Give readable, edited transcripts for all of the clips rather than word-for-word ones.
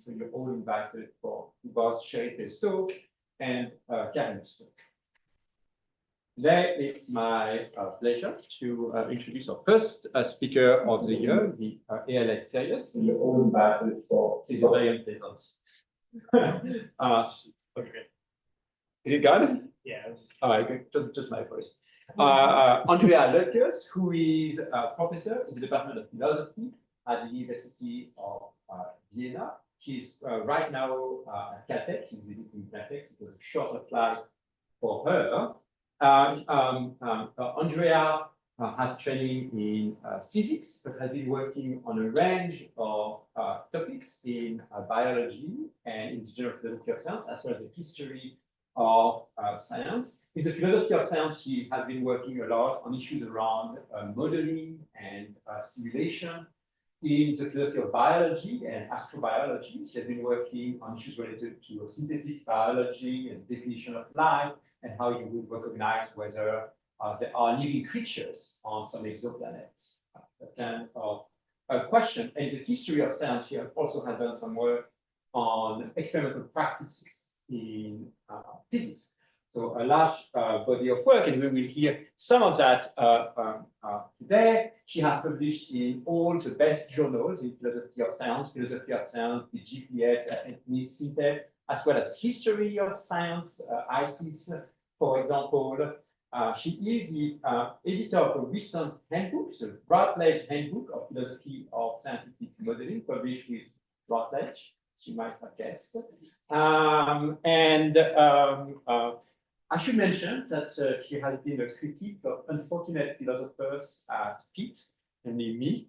so you're all invited for both Sherif's talk and Karim's talk. Today, it's my pleasure to introduce our first speaker of the year, the ALS series. You're all invited for this very unpleasant. Okay. Is it gone? Yeah. All right, just my voice. Andrea Loettgers, who is a professor in the Department of Philosophy at the University of Vienna. She's right now at Caltech. She's visiting Caltech. It was a shorter flight for her. Andrea has training in physics, but has been working on a range of topics in biology and in the general philosophy of science, as well as the history of science. In the philosophy of science, she has been working a lot on issues around modeling and simulation. In the philosophy of biology and astrobiology, she has been working on issues related to synthetic biology and definition of life, and how you would recognize whether there are living creatures on some exoplanets. That kind of question. And the history of science, she also has done some work on experimental practices in physics. So a large body of work, and we will hear some of that today. She has published in all the best journals in philosophy of science, the GPS, and Synthesis, as well as history of science, ICIS, for example. She is the editor of a recent handbook, the Routledge Handbook of Philosophy of Scientific Modeling, published with Routledge, as you might have guessed. I should mention that she has been a critic of unfortunate philosophers at Pitt, namely me.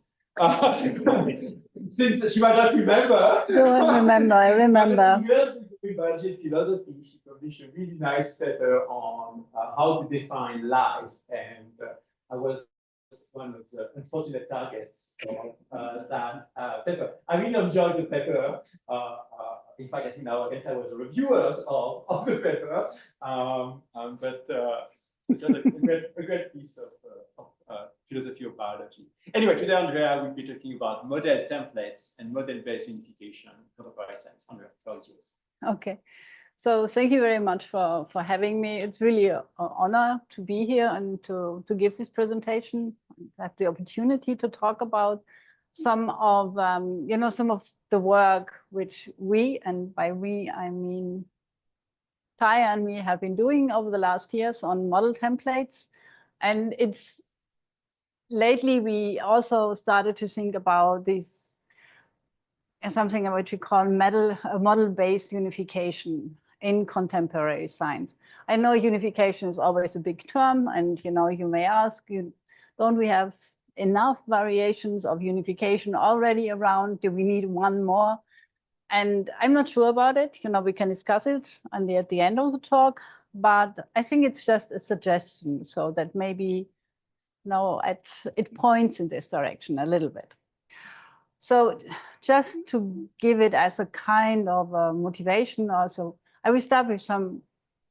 Since she might not remember. No, I remember. Years ago in biology and philosophy, she published a really nice paper on how to define life. And I was one of the unfortunate targets of that paper. I really enjoyed the paper. In fact, I think now I was a reviewer of the paper, but just a great piece of philosophy of biology. Anyway, today, Andrea will be talking about model templates and model-based unification in contemporary science. Andrea, the yours. Okay. So thank you very much for having me. It's really an honor to be here and to give this presentation, have the opportunity to talk about some of some of the work which we, and by we I mean Taya and me, have been doing over the last years on model templates. And it's lately we also started to think about this as something which we call model-based unification in contemporary science. I know unification is always a big term, and you may ask, don't we have enough variations of unification already around? Do we need one more? And I'm not sure about it. We can discuss it at the end of the talk, but I think it's just a suggestion, so that maybe it points in this direction a little bit. So just to give it as a kind of motivation also, I will start with some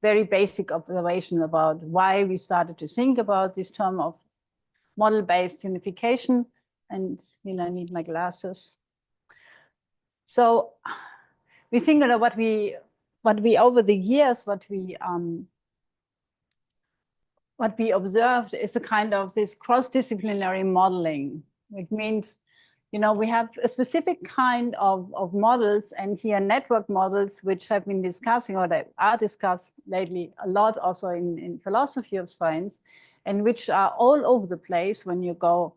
very basic observations about why we started to think about this term of model-based unification. And I need my glasses. So we think that what we over the years, what we observed is a kind of this cross-disciplinary modeling, which means we have a specific kind of models, and here network models, which have been discussing, or they are discussed lately a lot also in philosophy of science, and which are all over the place when you go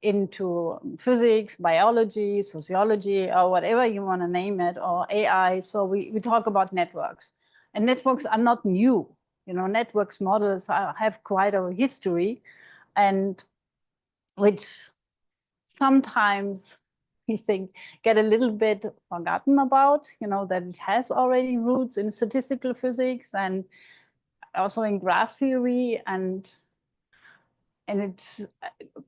into physics, biology, sociology, or whatever you want to name it, or AI. So we talk about networks. And networks are not new. Networks models have quite a history, and which sometimes we think get a little bit forgotten about, that it has already roots in statistical physics and also in graph theory,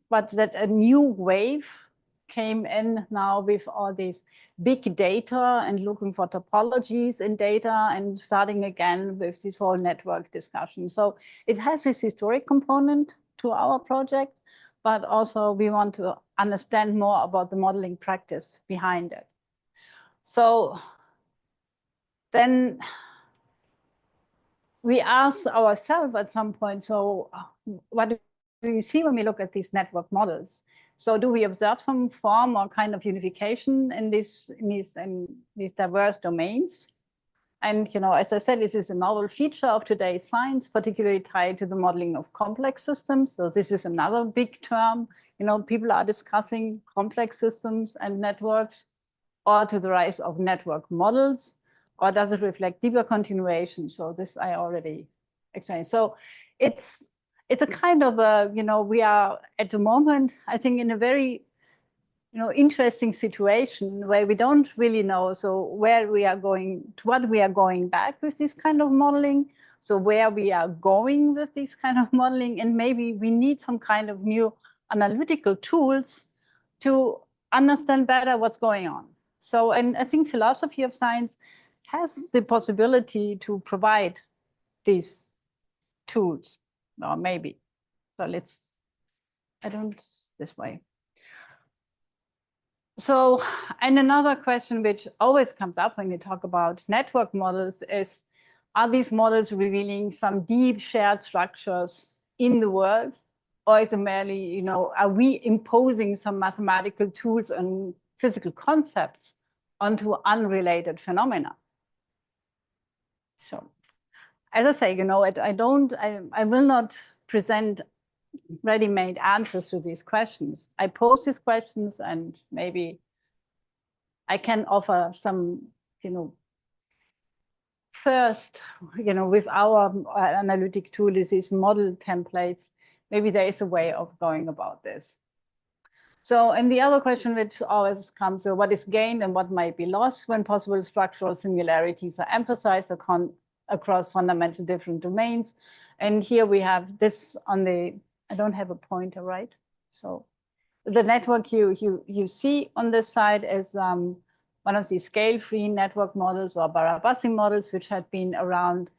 but that a new wave came in now with all this big data and looking for topologies in data and starting again with this whole network discussion. So it has this historic component to our project, but also we want to understand more about the modeling practice behind it. So then we asked ourselves at some point, so what do we see when we look at these network models? So do we observe some form or kind of unification in these diverse domains? And, as I said, this is a novel feature of today's science, particularly tied to the modeling of complex systems. So this is another big term. People are discussing complex systems and networks, or to the rise of network models, or does it reflect deeper continuation? So this I already explained. So it's a kind of a, we are at the moment, I think, in a very interesting situation where we don't really know, so where we are going, to what we are going back with this kind of modeling, so where we are going with this kind of modeling, and maybe we need some kind of new analytical tools to understand better what's going on. So, and I think philosophy of science has the possibility to provide these tools, or maybe. So this way. So, and another question which always comes up when you talk about network models is, are these models revealing some deep shared structures in the world? Or is it merely, are we imposing some mathematical tools and physical concepts onto unrelated phenomena? So, as I say, I will not present ready-made answers to these questions. I pose these questions, and maybe I can offer some, first, with our analytic tool, is these model templates. Maybe there is a way of going about this. So, and the other question which always comes, so what is gained and what might be lost when possible structural similarities are emphasized across fundamental different domains? And here we have this on the, I don't have a pointer, right? So the network you see on this side is one of these scale-free network models, or Barabasi models, which had been around,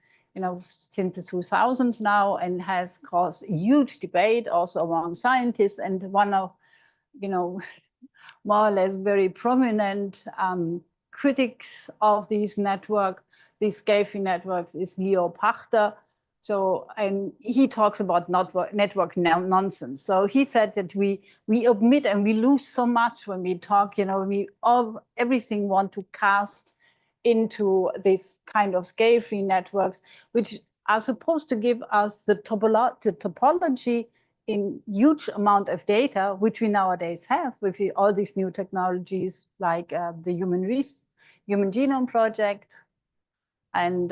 since the 2000s now, and has caused a huge debate also among scientists. And one of, more or less very prominent critics of these scale-free networks is Leo Pachter. So, and he talks about network nonsense. So he said that we omit and we lose so much when we talk, everything want to cast into this kind of scale-free networks, which are supposed to give us the topology in huge amount of data, which we nowadays have with all these new technologies like the Human Genome Project. And,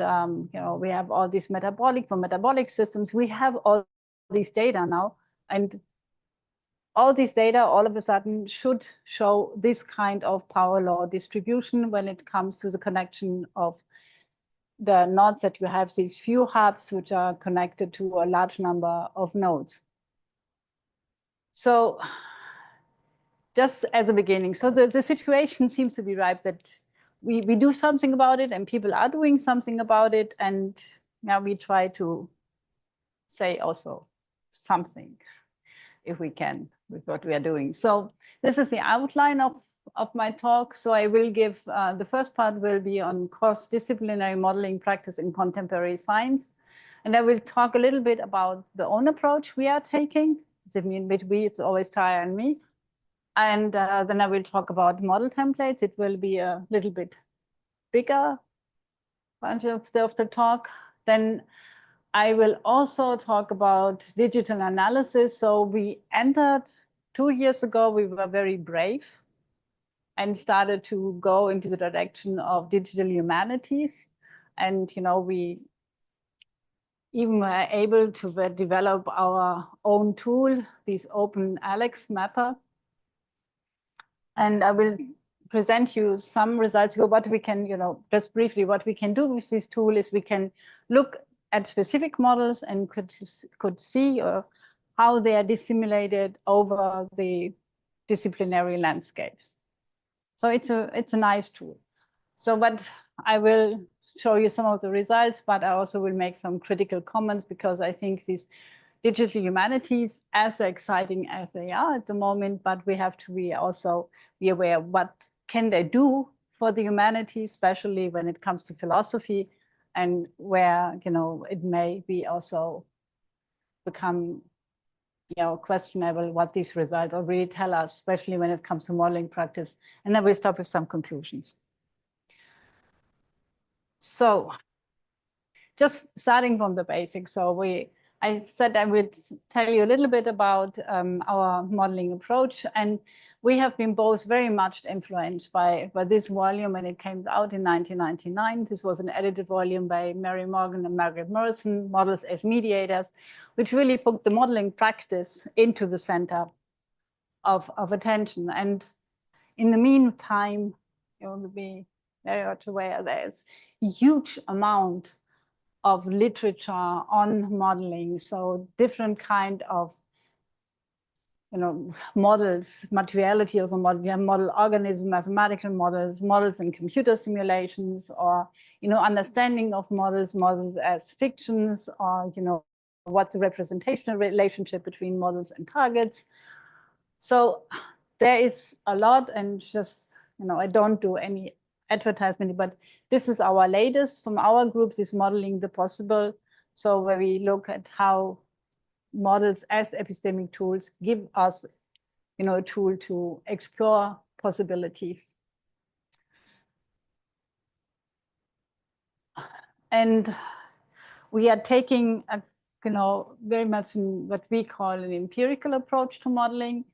we have all these metabolic systems. We have all these data now. And all these data all of a sudden should show this kind of power law distribution when it comes to the connection of the nodes, that you have these few hubs which are connected to a large number of nodes. So just as a beginning, so the situation seems to be ripe that we do something about it, and people are doing something about it, and now we try to say also something, if we can, with what we are doing. So this is the outline of my talk. So I will give, the first part will be on cross-disciplinary modeling practice in contemporary science. And I will talk a little bit about the own approach we are taking. I mean, with we, it's always Taya and me. And then I will talk about model templates. It will be a little bit bigger bunch of the talk. Then I will also talk about digital analysis. So we entered 2 years ago, we were very brave and started to go into the direction of digital humanities. And, we even were able to develop our own tool, this open Alex mapper. And I will present you some results. What we can, just briefly, what we can do with this tool is we can look at specific models and could see how they are disseminated over the disciplinary landscapes. So it's a nice tool. So, but I will show you some of the results, but I also will make some critical comments, because I think these digital humanities, as exciting as they are at the moment, but we have to also be aware of what can they do for the humanities, especially when it comes to philosophy, and where, you know, it may be also become, you know, questionable what these results will really tell us, especially when it comes to modeling practice. And then we stop with some conclusions. So just starting from the basics. So I said I would tell you a little bit about our modeling approach, and we have been both very much influenced by this volume when it came out in 1999. This was an edited volume by Mary Morgan and Margaret Morrison, Models as Mediators, which really put the modeling practice into the center of attention. And in the meantime, you will be very much aware there's a huge amount of literature on modeling. So different kind of, you know, models, materiality of the model. We have model organism, mathematical models, models in computer simulations, or, you know, understanding of models, models as fictions, or, you know, what's the representational relationship between models and targets. So there is a lot, and just, you know, I don't do any advertisement, but this is our latest from our group, this Modeling the Possible. So where we look at how models as epistemic tools give us, you know, a tool to explore possibilities. And we are taking a, you know, very much in what we call an empirical approach to modeling.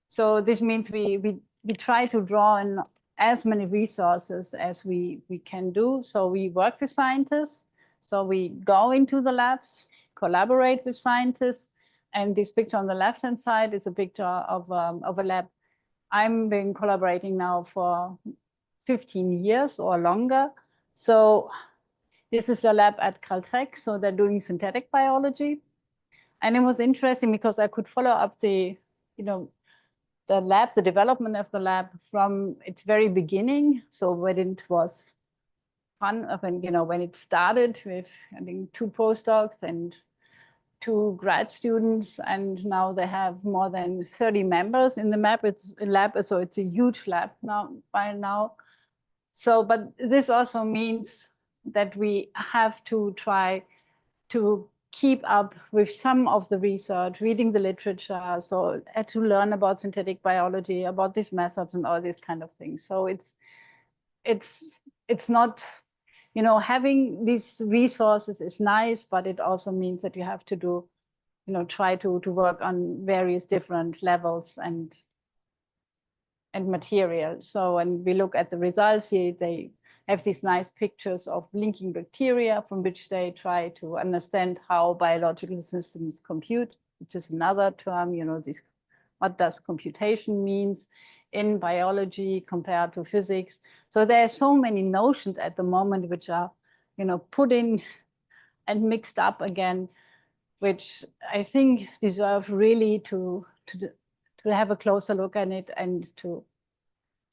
So this means we try to draw in as many resources as we can do. So we work with scientists. So we go into the labs, collaborate with scientists. And this picture on the left-hand side is a picture of a lab. I've been collaborating now for 15 years or longer. So this is a lab at Caltech. So they're doing synthetic biology. And it was interesting because I could follow up the, you know, the lab, the development of the lab from its very beginning. So when it was fun, when, you know, when it started with, I think, 2 postdocs and 2 grad students, and now they have more than 30 members in the lab. It's a lab, so it's a huge lab now by now. So, but this also means that we have to try to keep up with some of the research, reading the literature, so to learn about synthetic biology, about these methods and all these kind of things. So it's not, you know, having these resources is nice, but it also means that you have to do, you know, try to work on various different levels and material. So when we look at the results here, they have these nice pictures of blinking bacteria from which they try to understand how biological systems compute, which is another term, you know, this, what does computation means in biology compared to physics. So there are so many notions at the moment which are, you know, put in and mixed up again, which I think deserve really to have a closer look at it and to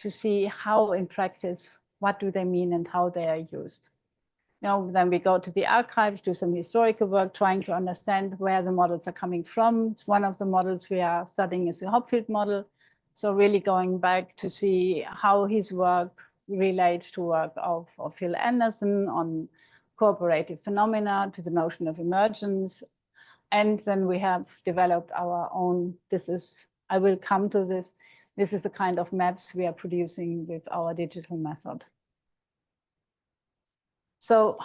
see how in practice, what do they mean and how they are used. Now, then we go to the archives, do some historical work, trying to understand where the models are coming from. One of the models we are studying is the Hopfield model. So really going back to see how his work relates to work of Phil Anderson on cooperative phenomena, to the notion of emergence. And then we have developed our own, this is, I will come to this. This is the kind of maps we are producing with our digital method. So,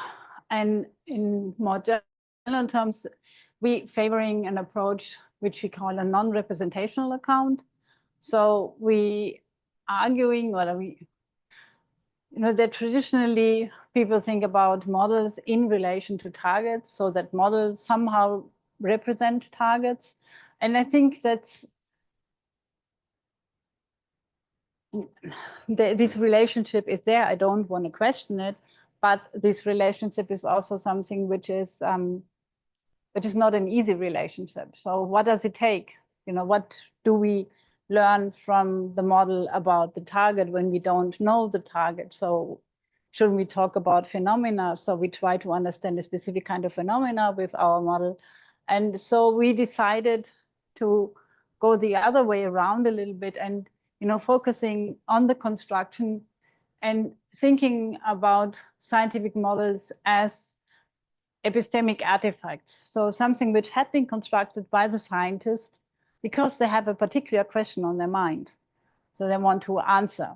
and in more general terms, we favoring an approach which we call a non-representational account. So we arguing, well, we, you know, that traditionally people think about models in relation to targets, so that models somehow represent targets. And I think that's this relationship is there. I don't want to question it, but this relationship is also something which is not an easy relationship. So what does it take? You know, what do we learn from the model about the target when we don't know the target? So shouldn't we talk about phenomena? So we try to understand a specific kind of phenomena with our model. And so we decided to go the other way around a little bit and, you know, focusing on the construction and thinking about scientific models as epistemic artifacts. So something which had been constructed by the scientist because they have a particular question on their mind. So they want to answer.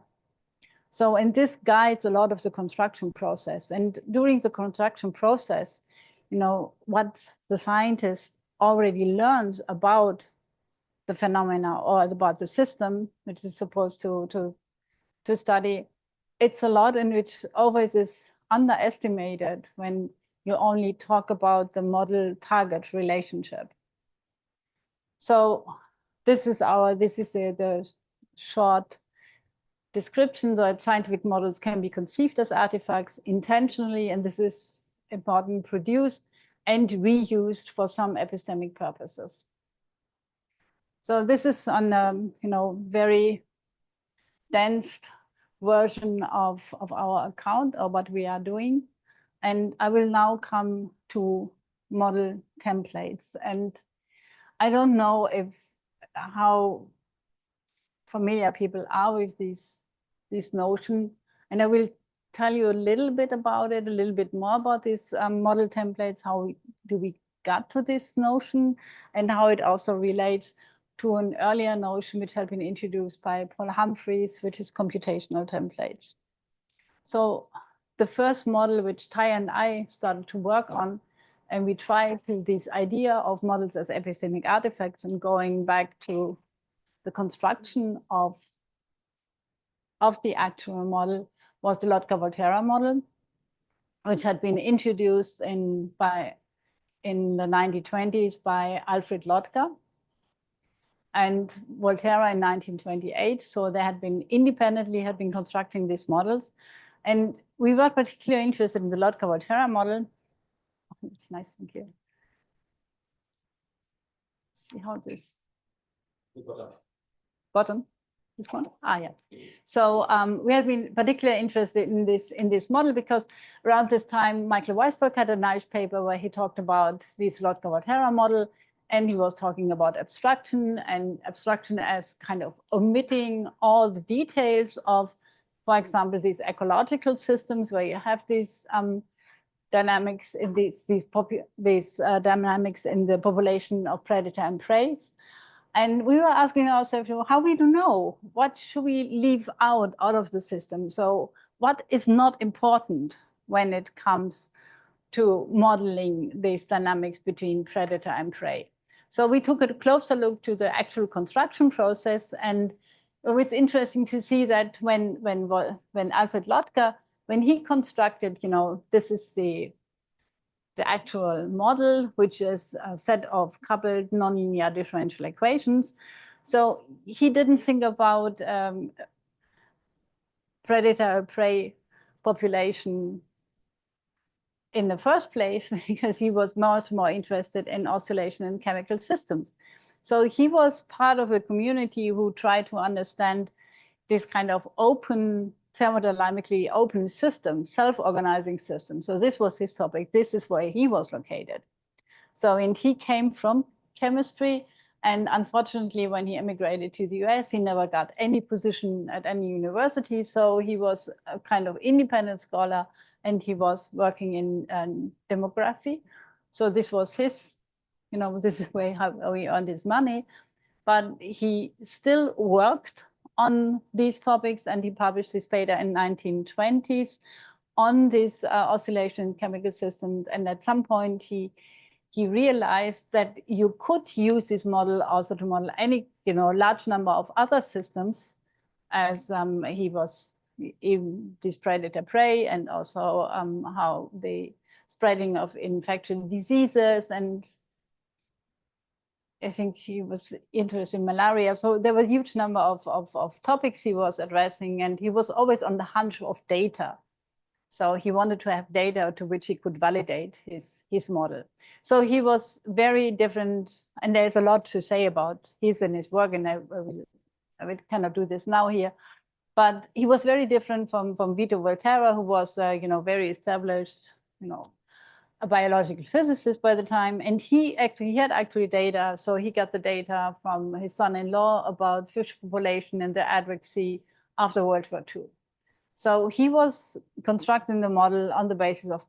So, and this guides a lot of the construction process. And during the construction process, you know, what the scientist already learns about the phenomena or about the system, which is supposed to study, it's a lot in which always is underestimated when you only talk about the model-target relationship. So this is the short description that scientific models can be conceived as artifacts intentionally, and this is important, produced and reused for some epistemic purposes. So this is on you know, very dense version of our account or what we are doing. And I will now come to model templates. And I don't know how familiar people are with this notion. And I will tell you a little bit about it, a little bit more about these model templates, how do we got to this notion, and how it also relates to an earlier notion which had been introduced by Paul Humphreys, which is computational templates. So the first model which Tai and I started to work on, and we tried to this idea of models as epistemic artifacts and going back to the construction of the actual model, was the Loettger-Volterra model, which had been introduced in the 1920s by Alfred Loettger and Volterra in 1928. So they had been independently constructing these models. And we were particularly interested in the Loettger-Volterra model. Oh, it's nice and clear. See how this bottom, this one? Ah, yeah. So we have been particularly interested in this model because around this time, Michael Weisberg had a nice paper where he talked about this Loettger-Volterra model, and he was talking about abstraction and abstraction as kind of omitting all the details of, for example, these ecological systems where you have these dynamics in these dynamics in the population of predator and prey. And we were asking ourselves, how we do know? What should we leave out of the system? So what is not important when it comes to modeling these dynamics between predator and prey? So we took a closer look to the actual construction process. And it's interesting to see that when Alfred Loettger, when he constructed, you know, this is the actual model, which is a set of coupled nonlinear differential equations. So he didn't think about predator-prey population in the first place because he was much more interested in oscillation in chemical systems. So he was part of a community who tried to understand this kind of open, thermodynamically open system, self-organizing system. So this was his topic. This is where he was located. So, and he came from chemistry. And unfortunately, when he emigrated to the US, he never got any position at any university. So he was a kind of independent scholar, and he was working in demography. So this was his, you know, this is where how he earned his money. But he still worked on these topics, and he published this paper in 1920s on this oscillation in chemical systems. And at some point, he realized that you could use this model also to model any, you know, large number of other systems, as he was in this predator prey, and also how the spreading of infectious diseases, and I think he was interested in malaria. So there was a huge number of topics he was addressing, and he was always on the hunt of data. So he wanted to have data to which he could validate his model. So he was very different, and there's a lot to say about his and his work, and I will cannot do this now here. But he was very different from Vito Volterra, who was you know, very established, you know, a biological physicist by the time, and he had actually data. So he got the data from his son-in-law about fish population in the Adriatic Sea after World War II. So he was constructing the model on the basis of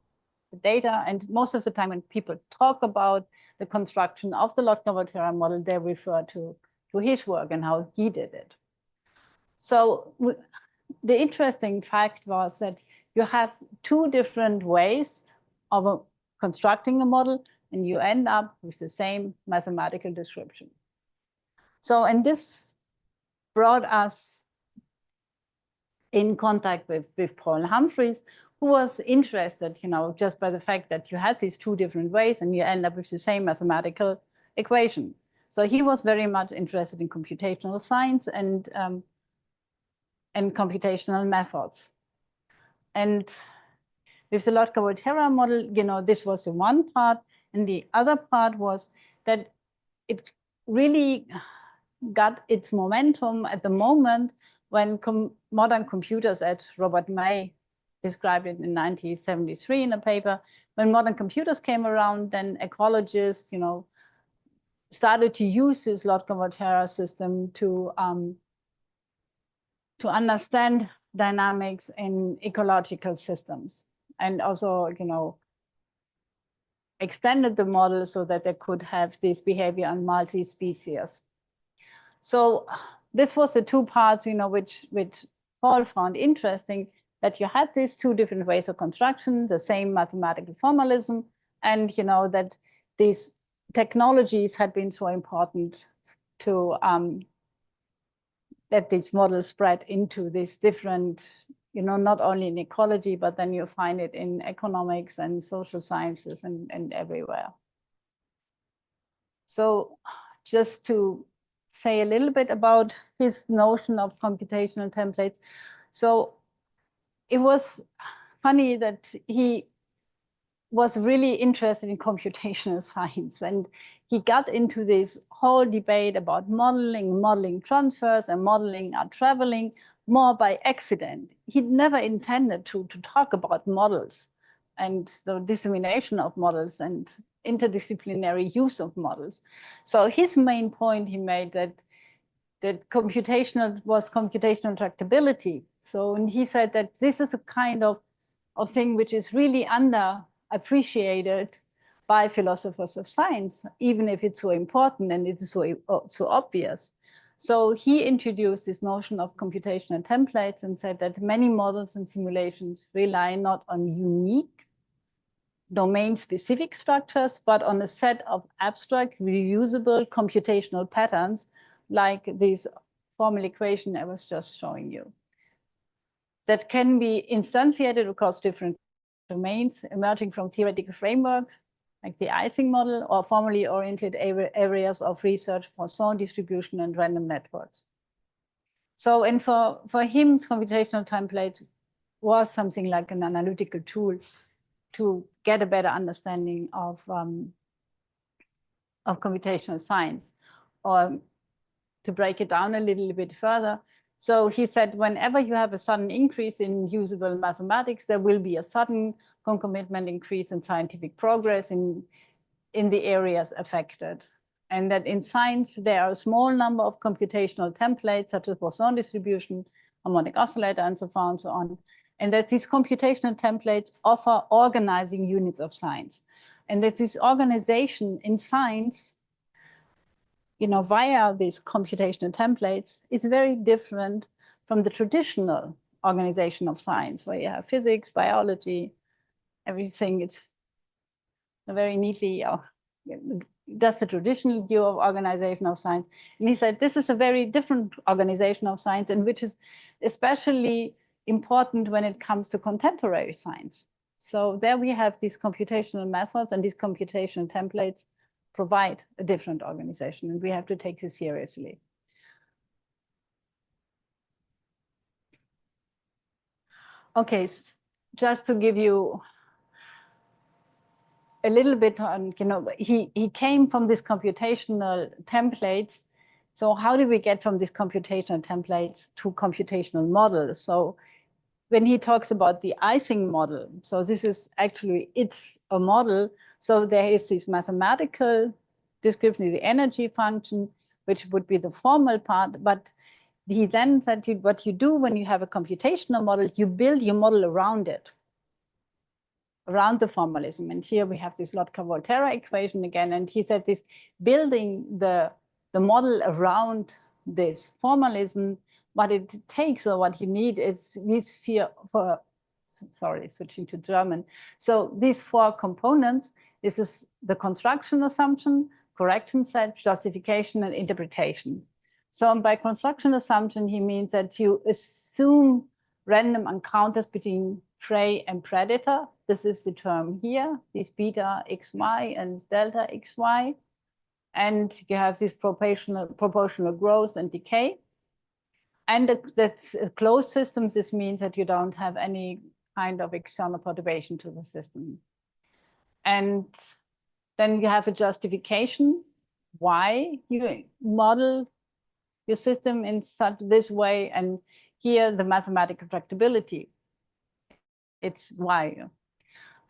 the data. And most of the time when people talk about the construction of the Loettgers model, they refer to his work and how he did it. So the interesting fact was that you have two different ways of constructing a model, and you end up with the same mathematical description. So, and this brought us in contact with Paul Humphreys, who was interested, just by the fact that you had these two different ways and you end up with the same mathematical equation. So he was very much interested in computational science and computational methods. And with the Loettgers model, this was the one part. And the other part was that it really got its momentum at the moment when modern computers, as Robert May described it in 1973 in a paper, when modern computers came around, then ecologists, started to use this Loettgers system to understand dynamics in ecological systems, and also, extended the model so that they could have this behavior on multi-species. So this was the two parts, which Paul found interesting, that you had these two different ways of construction, the same mathematical formalism, and that these technologies had been so important to that these models spread into these different, not only in ecology, but then you find it in economics and social sciences and everywhere. So just to say a little bit about his notion of computational templates. So it was funny that he was really interested in computational science, and he got into this whole debate about modeling transfers, and modeling are traveling more by accident. He never intended to talk about models and the dissemination of models and interdisciplinary use of models. So his main point he made that computational was computational tractability. So, and he said that this is a kind of thing which is really underappreciated by philosophers of science, even if it's so important and it's so obvious. So he introduced this notion of computational templates and said that many models and simulations rely not on unique domain-specific structures, but on a set of abstract, reusable computational patterns, like this formal equation I was just showing you, that can be instantiated across different domains, emerging from theoretical frameworks, like the Ising model, or formally oriented areas of research, Poisson distribution, and random networks. So, and for him, computational template was something like an analytical tool to get a better understanding of computational science. Or to break it down a little bit further, so he said, whenever you have a sudden increase in usable mathematics, there will be a sudden concomitant increase in scientific progress in the areas affected. And that in science, there are a small number of computational templates, such as Poisson distribution, harmonic oscillator, and so on and so on. And that these computational templates offer organizing units of science. And that this organization in science, via these computational templates, is very different from the traditional organization of science, where you have physics, biology, everything. It's very neatly, that's the traditional view of organization of science. And he said, this is a very different organization of science, and which is especially important when it comes to contemporary science. So there we have these computational methods, and these computational templates provide a different organization, and we have to take this seriously. Okay, just to give you a little bit on, he came from these computational templates. So how do we get from these computational templates to computational models? So when he talks about the Ising model, so this is actually, it's a model. So there is this mathematical description of the energy function, which would be the formal part, but he then said, what you do when you have a computational model, you build your model around it, around the formalism. And here we have this Loettger-Volterra equation again. And he said this building the model around this formalism, what it takes or what you need is these switching to German. So these 4 components, this is the construction assumption, correction set, justification, and interpretation. So by construction assumption, he means that you assume random encounters between prey and predator. This is the term here, this beta xy and delta xy. And you have this proportional growth and decay. And that's a closed system. This means that you don't have any kind of external perturbation to the system. And then you have a justification why you model your system in this way. And here the mathematical tractability, it's why.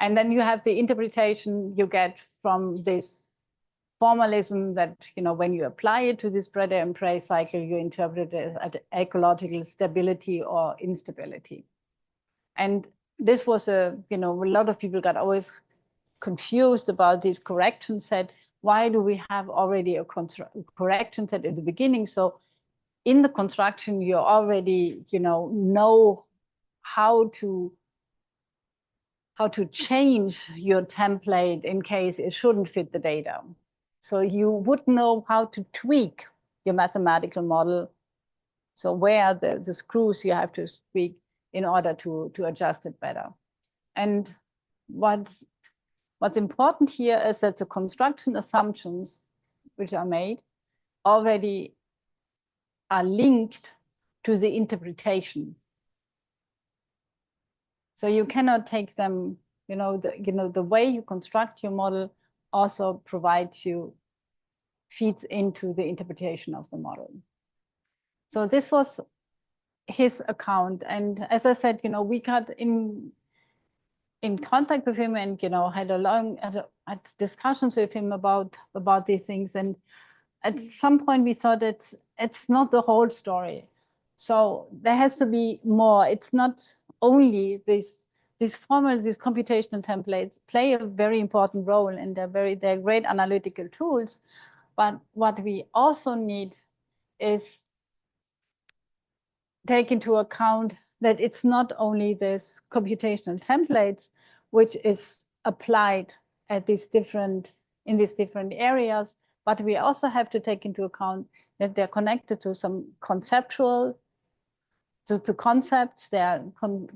And then you have the interpretation you get from this formalism that, when you apply it to this predator and prey cycle, you interpret it as ecological stability or instability. And this was a lot of people got always confused about this correction set. Why do we have already a correction set at the beginning? So in the construction, you already, know how to change your template in case it shouldn't fit the data. So you would know how to tweak your mathematical model. So where the screws you have to tweak in order to adjust it better. And what's important here is that the construction assumptions which are made already are linked to the interpretation. So you cannot take them, the way you construct your model also feeds into the interpretation of the model. So this was his account. And as I said, we got in contact with him and, had discussions with him about these things. And at some point we thought it's not the whole story. So there has to be more. It's not only these computational templates play a very important role, and they're great analytical tools. But what we also need is take into account that it's not only this computational templates which is applied in these different areas, but we also have to take into account that they're connected to some conceptual, to concepts, they're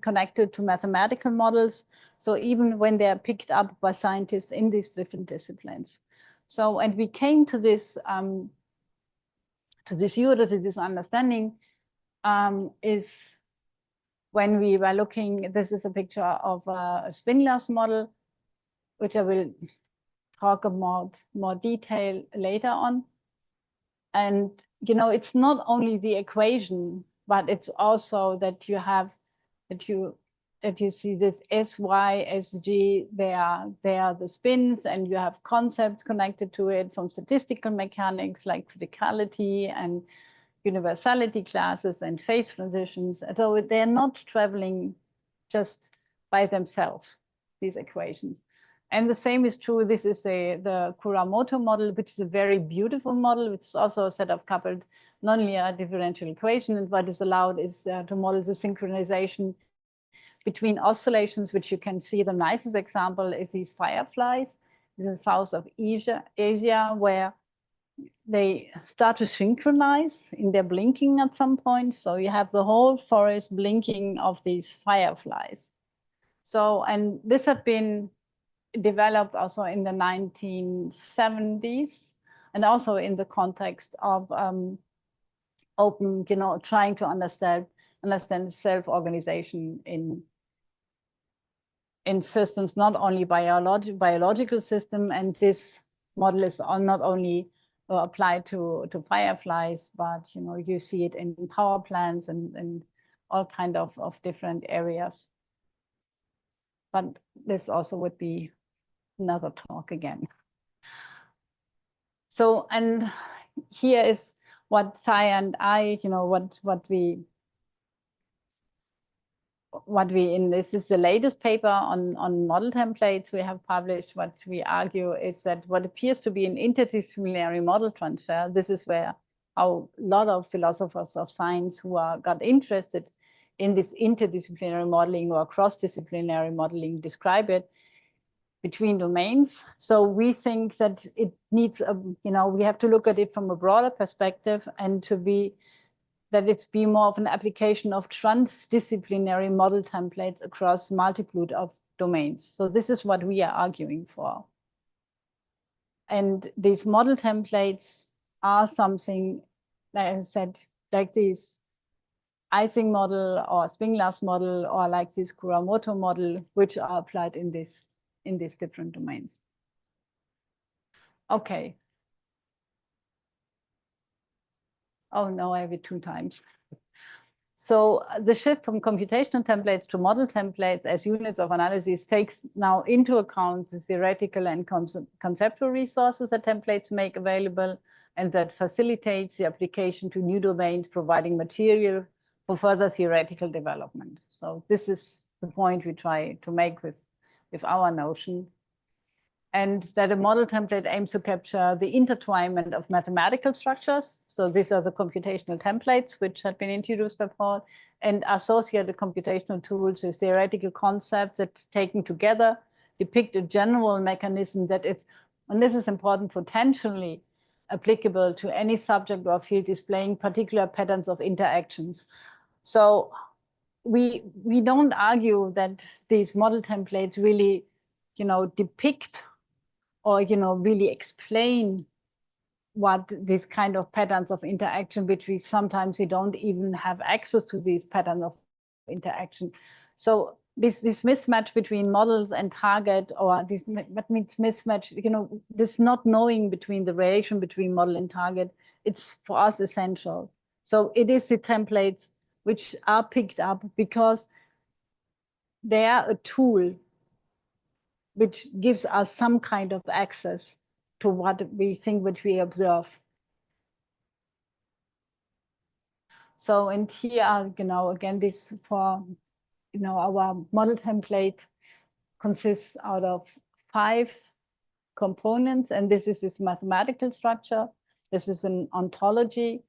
connected to mathematical models. So even when they're picked up by scientists in these different disciplines. So, and we came to this view, to this understanding, is when we were looking. This is a picture of a Spindler's model, which I will talk about more detail later on. And it's not only the equation, but it's also that you have that you see this SY, SG, they are the spins, and you have concepts connected to it from statistical mechanics like criticality and universality classes and phase transitions. So they're not traveling just by themselves, these equations. And the same is true. This is the Kuramoto model, which is a very beautiful model, which is also a set of coupled nonlinear differential equation. And what is allowed is to model the synchronization between oscillations, which you can see the nicest example is these fireflies in the south of Asia, where they start to synchronize in their blinking at some point. So you have the whole forest blinking of these fireflies. So, and this had been developed also in the 1970s, and also in the context of open, trying to understand self-organization in systems, not only biological system. And this model is not only applied to fireflies, but you see it in power plants and all kind of different areas. But this also would be another talk again. So, and here is what Sai and I, what we in this is the latest paper on model templates we have published. What we argue is that what appears to be an interdisciplinary model transfer, this is where a lot of philosophers of science who got interested in this interdisciplinary modeling or cross-disciplinary modeling describe it between domains. So we think that it needs we have to look at it from a broader perspective and that it's be more of an application of transdisciplinary model templates across multitude of domains. So this is what we are arguing for. And these model templates are something, like I said, like this Ising model or Spingler's model or like this Kuramoto model, which are applied in these different domains. Okay. Oh no, I have it 2 times. So the shift from computational templates to model templates as units of analysis takes now into account the theoretical and conceptual resources that templates make available, and that facilitates the application to new domains, providing material for further theoretical development. So this is the point we try to make with our notion. And that a model template aims to capture the intertwinement of mathematical structures. So these are the computational templates, which had been introduced by Paul, and associated computational tools with theoretical concepts that, taken together, depict a general mechanism that is, and this is important, potentially applicable to any subject or field displaying particular patterns of interactions. So we don't argue that these model templates really, depict or really explain what these kind of patterns of interaction, which we sometimes don't even have access to these patterns of interaction. So this mismatch between models and target, or this what means mismatch, this not knowing between the relation between model and target, it's for us essential. So it is the templates which are picked up because they are a tool which gives us some kind of access to what we think, which we observe. So, and here are, again, this for, our model template consists out of 5 components, and this is this mathematical structure. This is an ontology.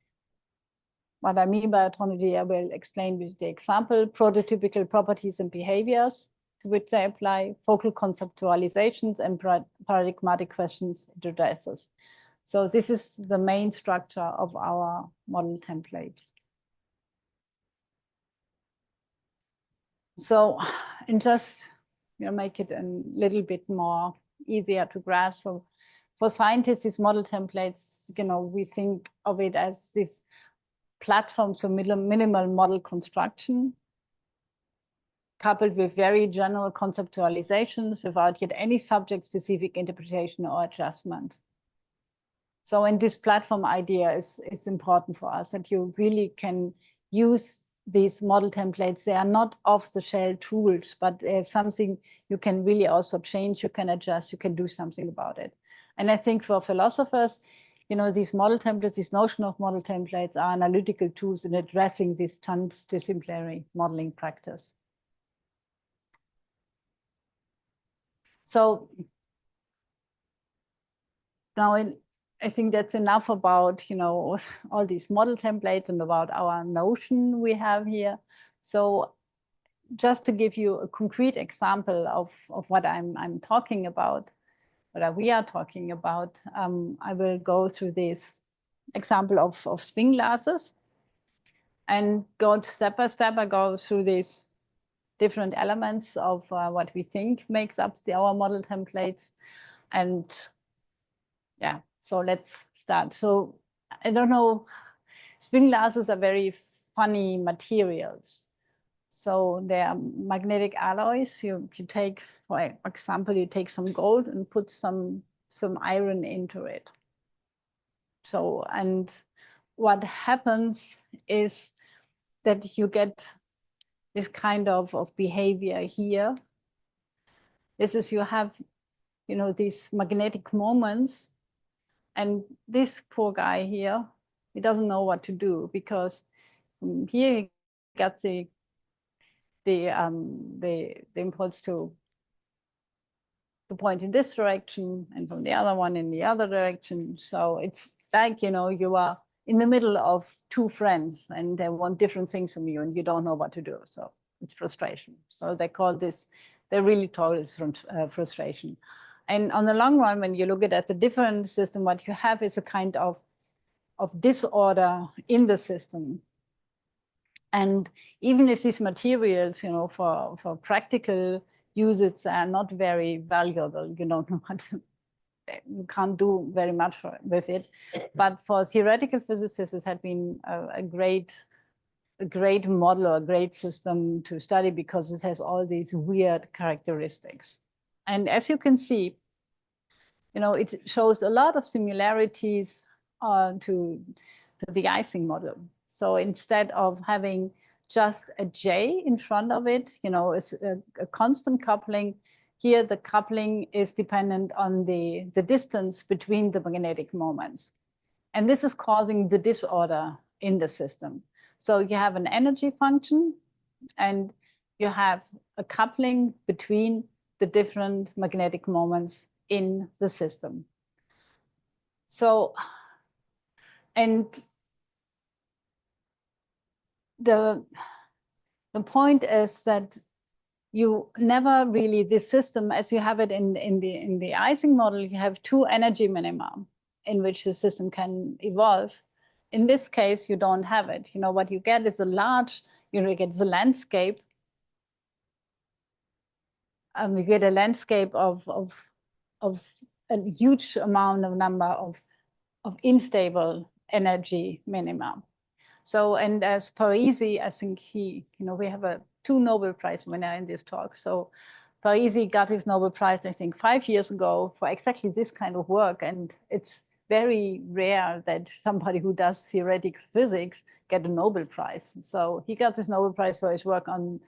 What I mean by ontology, I will explain with the example: prototypical properties and behaviors to which they apply, focal conceptualizations, and paradigmatic questions it addresses. So this is the main structure of our model templates. So, and just make it a little bit more easier to grasp. So for scientists, these model templates, we think of it as this platform, so minimal model construction, coupled with very general conceptualizations without yet any subject-specific interpretation or adjustment. So in this platform idea is important for us, that you really can use these model templates. They are not off-the-shelf tools, but there's something you can really also change, you can adjust, you can do something about it. And I think for philosophers, these model templates, this notion of model templates are analytical tools in addressing this transdisciplinary modeling practice. So now I think that's enough about, all these model templates and about our notion we have here. So just to give you a concrete example of what I'm talking about, what we are talking about, I will go through this example of spin glasses and go step by step. I go through these different elements of what we think makes up our model templates. And yeah, so let's start. So I don't know, spin glasses are very funny materials. So they are magnetic alloys. You take, for example, you take some gold and put some iron into it. So, and what happens is that you get this kind of behavior here. This is, you have, these magnetic moments. And this poor guy here, He doesn't know what to do, because here he got the impulse to point in this direction, and from the other one in the other direction. So it's like, you are in the middle of two friends and they want different things from you and you don't know what to do. So it's frustration. So they really call this frustration. And on the long run, when you look at the different system, what you have is a kind of disorder in the system. And even if these materials, for practical usage are not very valuable, you don't know what to, you can't do very much with it. But for theoretical physicists, it had been a great model or a great system to study, because it has all these weird characteristics. And as you can see, it shows a lot of similarities to the Ising model. So instead of having just a J in front of it, it's a constant coupling. Here, the coupling is dependent on the distance between the magnetic moments. And this is causing the disorder in the system. So you have an energy function, and you have a coupling between the different magnetic moments in the system. So, and the point is that you never really, this system, as you have it in the Ising model, you have two energy minima in which the system can evolve. In this case, you don't have it. What you get is a large, you get the landscape. You get a landscape of a huge number of unstable energy minima. So, and as Parisi, I think we have 2 Nobel Prize winners in this talk. So Parisi got his Nobel Prize, I think, 5 years ago for exactly this kind of work. And it's very rare that somebody who does theoretical physics get a Nobel Prize. So he got this Nobel Prize for his work on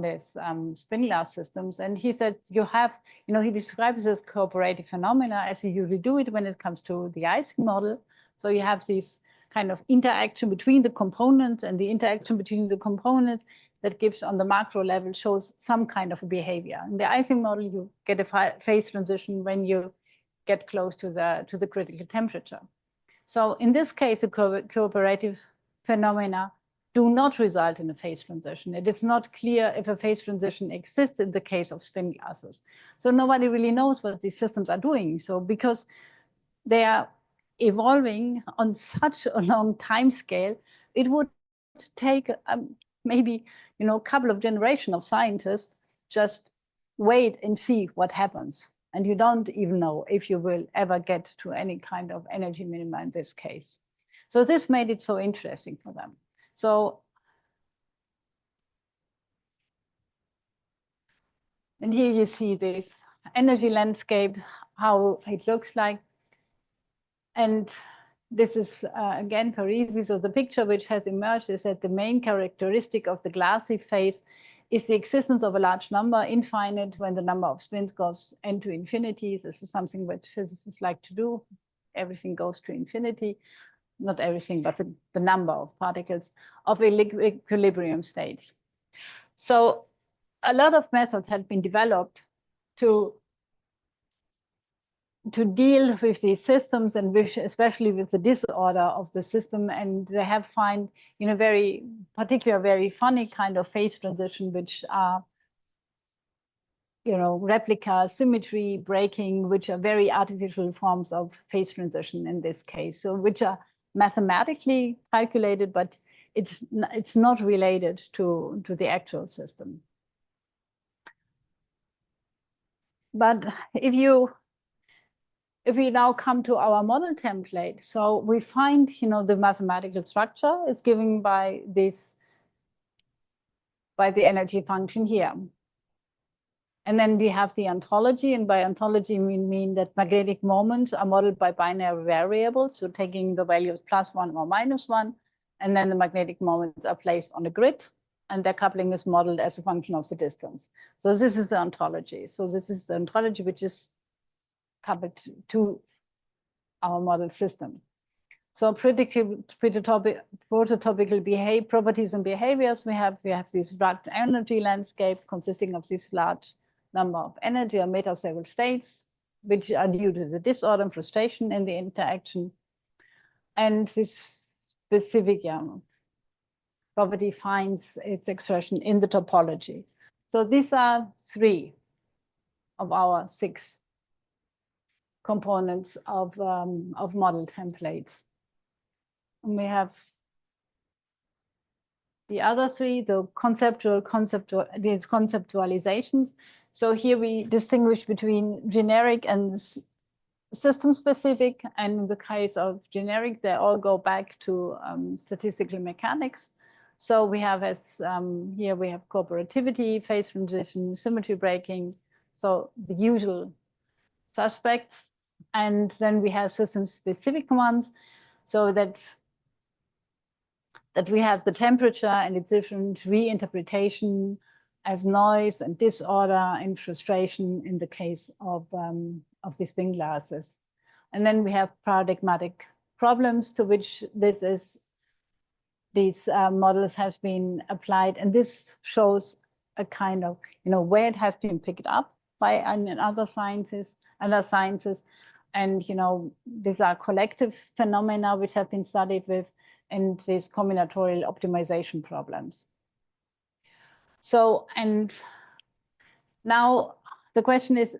this spin glass systems. And he said, you have, he describes this cooperative phenomena as you usually do it when it comes to the Ising model. So you have these kind of interaction between the components, and the interaction between the components that gives on the macro level shows some kind of a behavior. In the Ising model, you get a phase transition when you get close to the critical temperature. So in this case, the cooperative phenomena do not result in a phase transition. It is not clear if a phase transition exists in the case of spin glasses. So nobody really knows what these systems are doing. So because they are evolving on such a long time scale, it would take maybe a couple of generations of scientists just wait and see what happens. And you don't even know if you will ever get to any kind of energy minima in this case. So this made it so interesting for them. So, and here you see this energy landscape, how it looks like. And this is, again, Parisi. So the picture which has emerged is that the main characteristic of the glassy phase is the existence of a large number, infinite, when the number of spins goes n to infinity. This is something which physicists like to do. Everything goes to infinity. Not everything, but the number of particles of equilibrium states. So a lot of methods had been developed to deal with these systems, and especially with the disorder of the system. And they have found, very funny kind of phase transition, which are, replica, symmetry, breaking, which are very artificial forms of phase transition in this case. So which are mathematically calculated, but it's not related to the actual system. But if we now come to our model template, so we find, the mathematical structure is given by the energy function here. And then we have the ontology, and by ontology we mean that magnetic moments are modeled by binary variables, so taking the values +1 or -1, and then the magnetic moments are placed on a grid, and their coupling is modeled as a function of the distance. So this is the ontology. So this is the ontology which is coupled to our model system. So prototypical properties and behaviors, we have this large energy landscape consisting of this large number of energy or metastable states, which are due to the disorder and frustration in the interaction. And this specific property finds its expression in the topology. So these are 3 of our 6 components of model templates. And we have the other 3, the these conceptualizations. So here we distinguish between generic and system specific. And in the case of generic, they all go back to statistical mechanics. So we have here we have cooperativity, phase transition, symmetry breaking. So the usual suspects. And then we have system specific ones. So that we have the temperature and its different reinterpretation as noise and disorder and frustration in the case of the spin glasses. And then we have paradigmatic problems to which these models have been applied. And this shows a kind of, where it has been picked up by other sciences. And, these are collective phenomena which have been studied with, and these combinatorial optimization problems. So, and now the question is,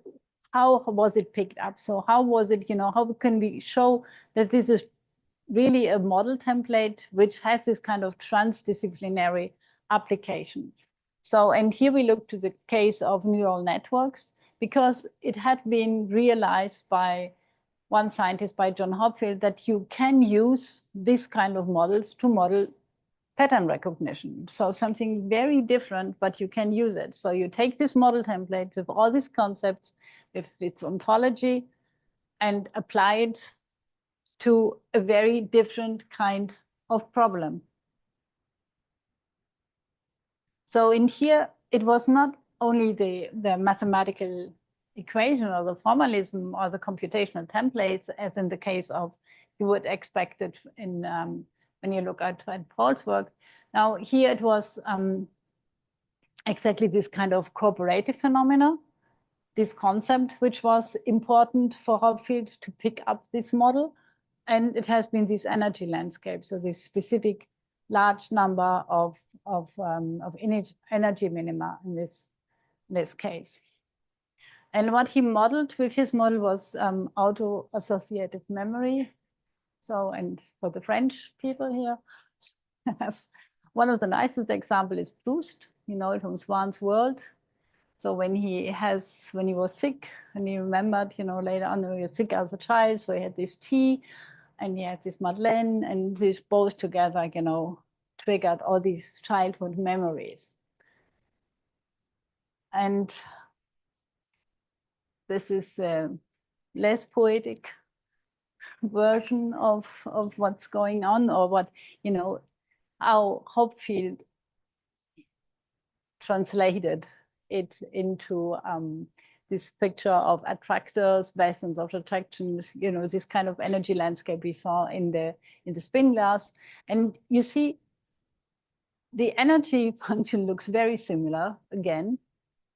how was it picked up? So how was it, how can we show that this is really a model template which has this kind of transdisciplinary application? So, and here we look to the case of neural networks, because it had been realized by one scientist, by John Hopfield, that you can use this kind of models to model pattern recognition. So something very different, but you can use it. So you take this model template with all these concepts, with its ontology, and apply it to a very different kind of problem. So in here, it was not only the mathematical equation or the formalism or the computational templates, as in the case of you would expect it in when you look at Paul's work. Now here it was exactly this kind of cooperative phenomena, this concept which was important for Hopfield to pick up this model, and it has been this energy landscape, so this specific large number of energy minima in this case. And what he modeled with his model was auto-associative memory. So, and for the French people here, one of the nicest examples is Proust. You know it from Swan's World. So when he was sick, and he remembered, later on he was sick as a child, so he had this tea, and he had this Madeleine, and these both together, triggered all these childhood memories. And this is a less poetic version of what's going on, or what, how Hopfield translated it into this picture of attractors, basins of attractions, this kind of energy landscape we saw in the spin glass. And you see the energy function looks very similar, again,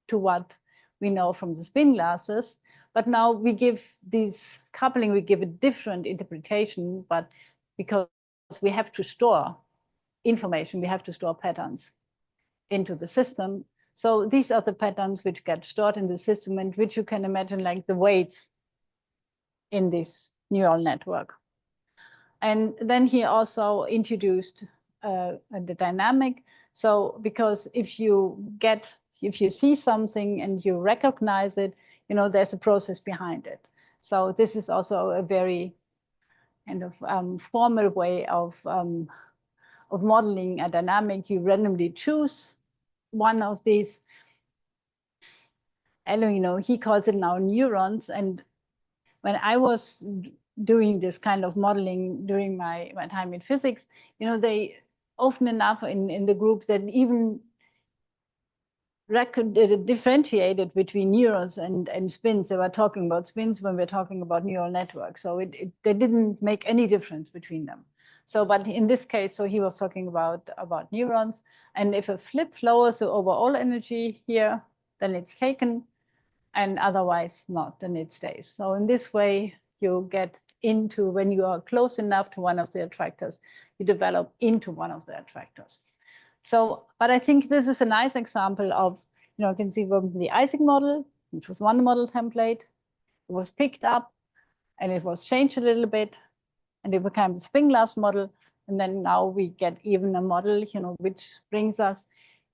to what we know from the spin glasses, but now we give this coupling, we give a different interpretation, but because we have to store information, we have to store patterns into the system. So these are the patterns which get stored in the system, and which you can imagine like the weights in this neural network. And then he also introduced the dynamic. So because if you see something and you recognize it, there's a process behind it. So this is also a very kind of formal way of modeling a dynamic. You randomly choose one of these, he calls it now neurons. And when I was doing this kind of modeling during my time in physics, they often enough in the group that even differentiated between neurons and spins. They were talking about spins when we're talking about neural networks. So they didn't make any difference between them. So, but in this case, so he was talking about neurons. And if a flip lowers the overall energy here, then it's taken, and otherwise not, then it stays. So in this way, you get into, when you are close enough to one of the attractors, you develop into one of the attractors. So, but I think this is a nice example of, you can see from the Isaac model, which was one model template, it was picked up and it was changed a little bit and it became the spin glass model. And then now we get even a model, which brings us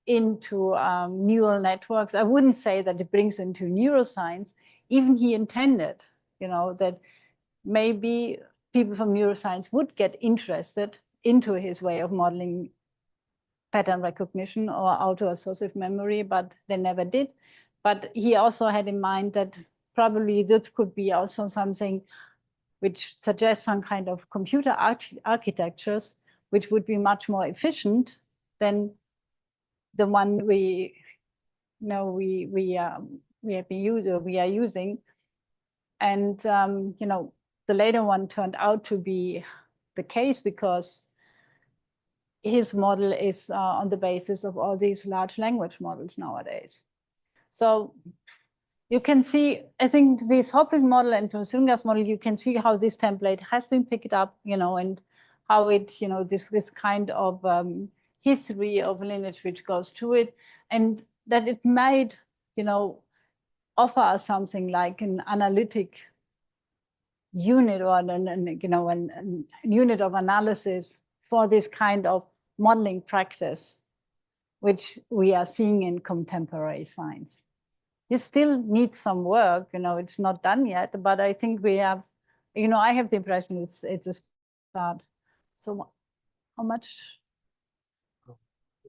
into neural networks. I wouldn't say that it brings into neuroscience. Even he intended, that maybe people from neuroscience would get interested into his way of modeling pattern recognition or auto-associative memory, but they never did. But he also had in mind that probably this could be also something which suggests some kind of computer architectures, which would be much more efficient than the one we have been using, we are using. And the later one turned out to be the case because his model is on the basis of all these large language models nowadays. So you can see, I think this Hopfield model and the spin glass model, you can see how this template has been picked up, and how it, this kind of history of lineage which goes through it, and that it might, offer us something like an analytic unit or an unit of analysis for this kind of modeling practice, which we are seeing in contemporary science. You still need some work, it's not done yet, but I think we have, I have the impression it's a start. So how much?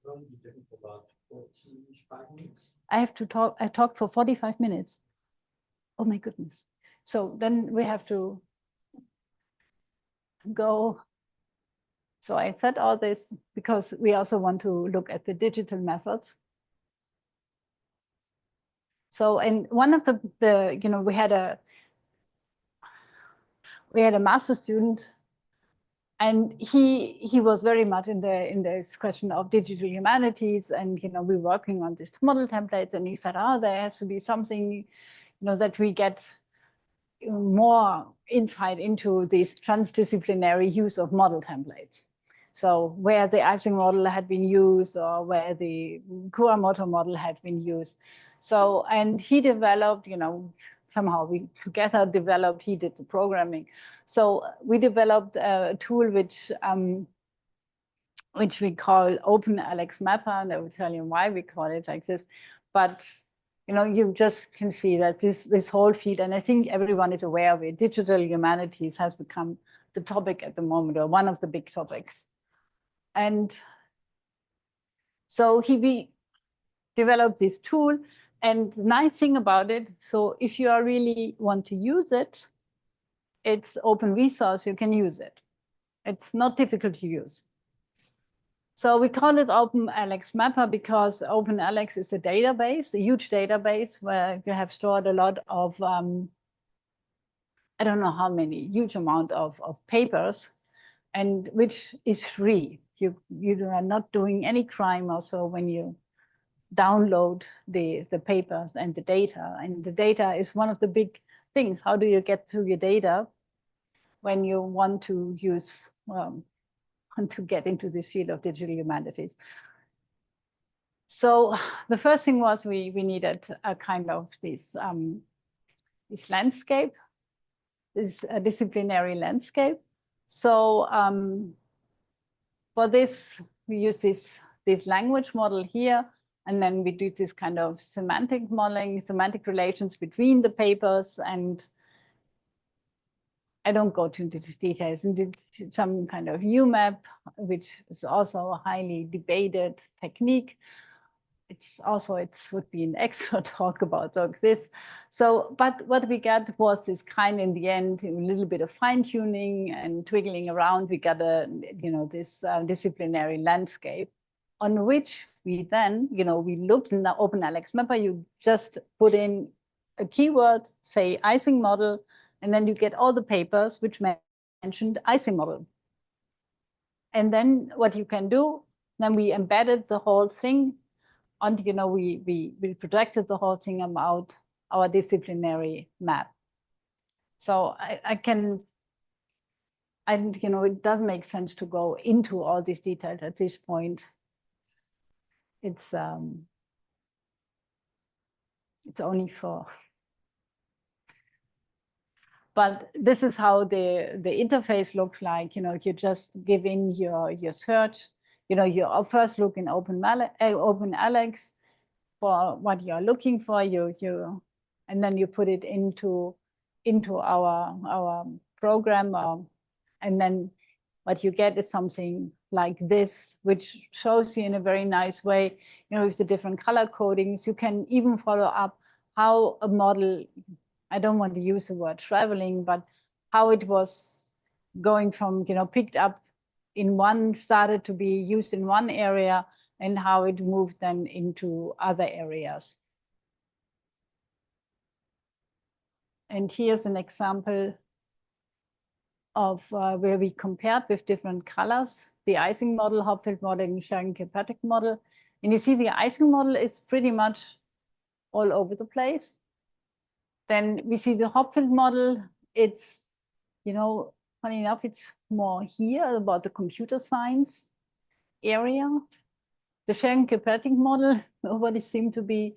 About 45 minutes. I have to talk, I talked for 45 minutes. Oh my goodness. So then we have to go. So I said all this because we also want to look at the digital methods. So, and one of the we had a master student, and he was very much in this question of digital humanities, and we were working on these model templates, and he said, there has to be something, that we get more insight into this transdisciplinary use of model templates. So where the Isaac model had been used or where the Kuramoto model had been used. So, and he developed, somehow we together developed, he did the programming. So we developed a tool which we call OpenAlex Mapper, and I will tell you why we call it like this. But you just can see that this whole field, and I think everyone is aware of it, digital humanities has become the topic at the moment, or one of the big topics. And so we developed this tool, and the nice thing about it, so if you really want to use it, it's open resource, you can use it. It's not difficult to use. So we call it OpenAlex Mapper because OpenAlex is a database, a huge database where you have stored a lot of, I don't know how many, huge amount of papers, and which is free. You are not doing any crime also when you download the papers and the data. And the data is one of the big things. How do you get to your data when you want to use, to get into this field of digital humanities? So the first thing was we needed a kind of this landscape, this disciplinary landscape. So for this, we use this language model here, and then we do this kind of semantic modeling, semantic relations between the papers, and I don't go into these details. And it's some kind of UMAP, which is also a highly debated technique. It's also, it would be an extra talk about this. So, but what we got was this kind, in the end, a little bit of fine tuning and twiggling around. We got this disciplinary landscape. on which we then, we looked in the OpenAlex mapper, you just put in a keyword, say Ising model, and then you get all the papers which mentioned Ising model. And then what you can do, then we embedded the whole thing, and we projected the whole thing about our disciplinary map. So it doesn't make sense to go into all these details at this point. It's only for, but this is how the interface looks like. You just give in your search, you first look in OpenAlex for what you're looking for, and then you put it into our program, and then what you get is something like this, which shows you in a very nice way, with the different color codings. You can even follow up how a model, I don't want to use the word traveling, but how it was going from, picked up in one, started to be used in one area, and how it moved then into other areas. And here's an example of where we compared with different colors, the Ising model, Hopfield model, and Shannon-Kirkpatrick model. And you see the Ising model is pretty much all over the place. Then we see the Hopfield model, it's, funny enough, it's more here about the computer science area. The Shannon-Kirkpatrick model, nobody seemed to be,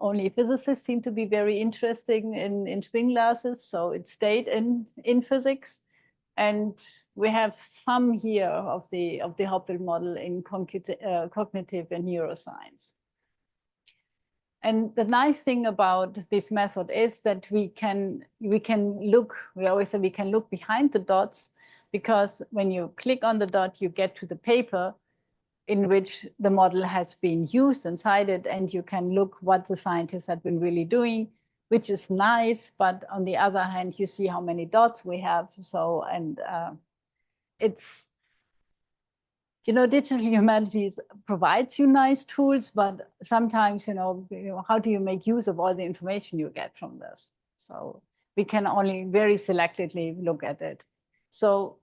only physicists seem to be very interesting in spin glasses. So it stayed in physics. And we have some here of the Hopfield model in cognitive and neuroscience. And the nice thing about this method is that we can look, we always say we can look behind the dots, because when you click on the dot, you get to the paper in which the model has been used and cited, and you can look what the scientists have been really doing, which is nice. But on the other hand, you see how many dots we have. So, and it's, digital humanities provides you nice tools, but sometimes, how do you make use of all the information you get from this? So we can only very selectively look at it. So,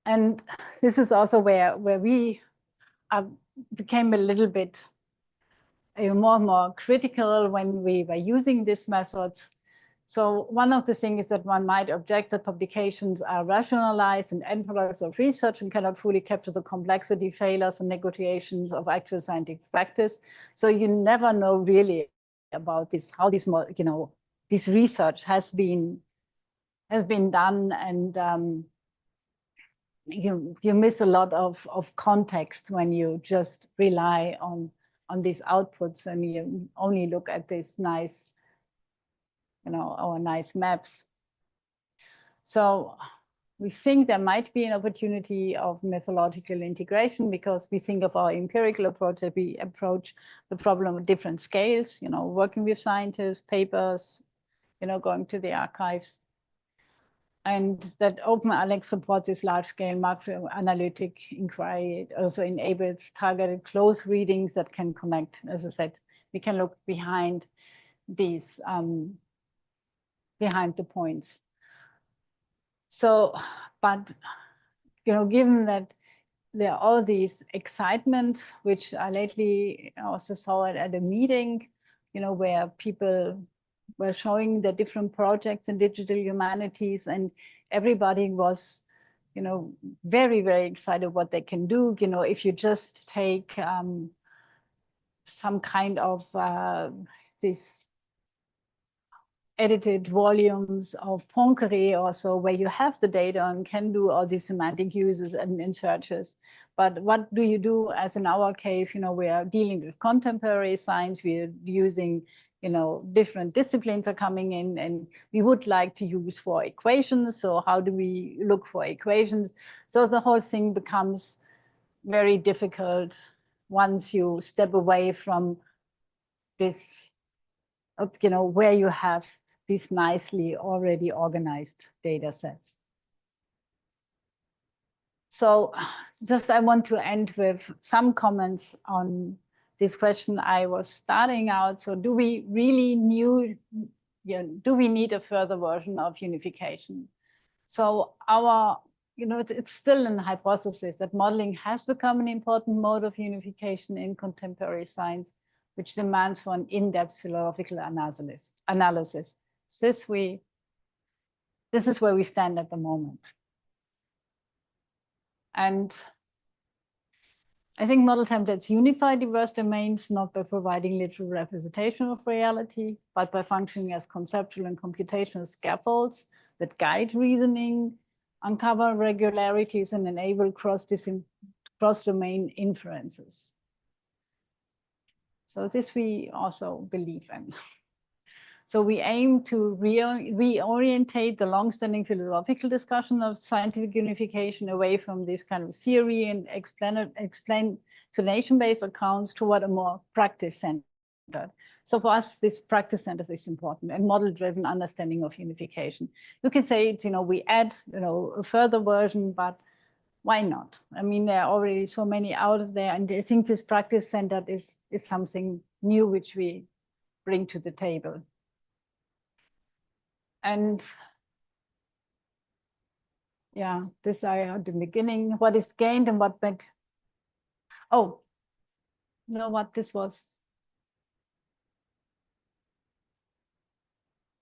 and this is also where we became a little bit more and more critical when we were using these methods. So one of the things is that one might object that publications are rationalized and end products of research and cannot fully capture the complexity, failures, and negotiations of actual scientific practice. So you never know really about this, how this, this research has been done, and you miss a lot of context when you just rely on these outputs and you only look at this nice, our nice maps. So we think there might be an opportunity of methodological integration, because we think of our empirical approach that we approach the problem at different scales, working with scientists, papers, going to the archives. And that OpenAlex supports this large-scale macro-analytic inquiry. It also enables targeted close readings that can connect. As I said, we can look behind these, behind the points. So, but, given that there are all these excitement, which I lately also saw it at a meeting, where people were showing the different projects in digital humanities, and everybody was, very, very excited what they can do. If you just take some kind of this edited volumes of Poincaré or so, where you have the data and can do all these semantic uses and searches. But what do you do, as in our case, we are dealing with contemporary science, we are using, different disciplines are coming in, and we would like to use for equations. So how do we look for equations? So the whole thing becomes very difficult once you step away from this, where you have these nicely already organized data sets. So just I want to end with some comments on this question I was starting out. So do we really do we need a further version of unification? So it's still an hypothesis that modeling has become an important mode of unification in contemporary science, which demands for an in-depth philosophical analysis. This is where we stand at the moment. And I think model templates unify diverse domains, not by providing literal representation of reality, but by functioning as conceptual and computational scaffolds that guide reasoning, uncover regularities, and enable cross-domain inferences. So this we also believe in. So we aim to reorientate the long-standing philosophical discussion of scientific unification away from this kind of theory and explanation-based accounts toward a more practice-centered. So for us, this practice-centered is important, and model-driven understanding of unification. You can say it's, we add, a further version, but why not? I mean, there are already so many out there, and I think this practice-centered is something new which we bring to the table. And yeah, this I at the beginning, what is gained and what meant. Oh, you know what this was?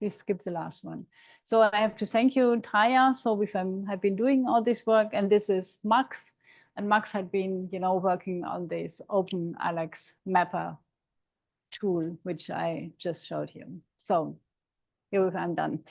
We skipped the last one. So I have to thank you, Andrea. So we have been doing all this work, and this is Max. And Max had been, working on this Open Alex Mapper tool, which I just showed you. So here I'm done.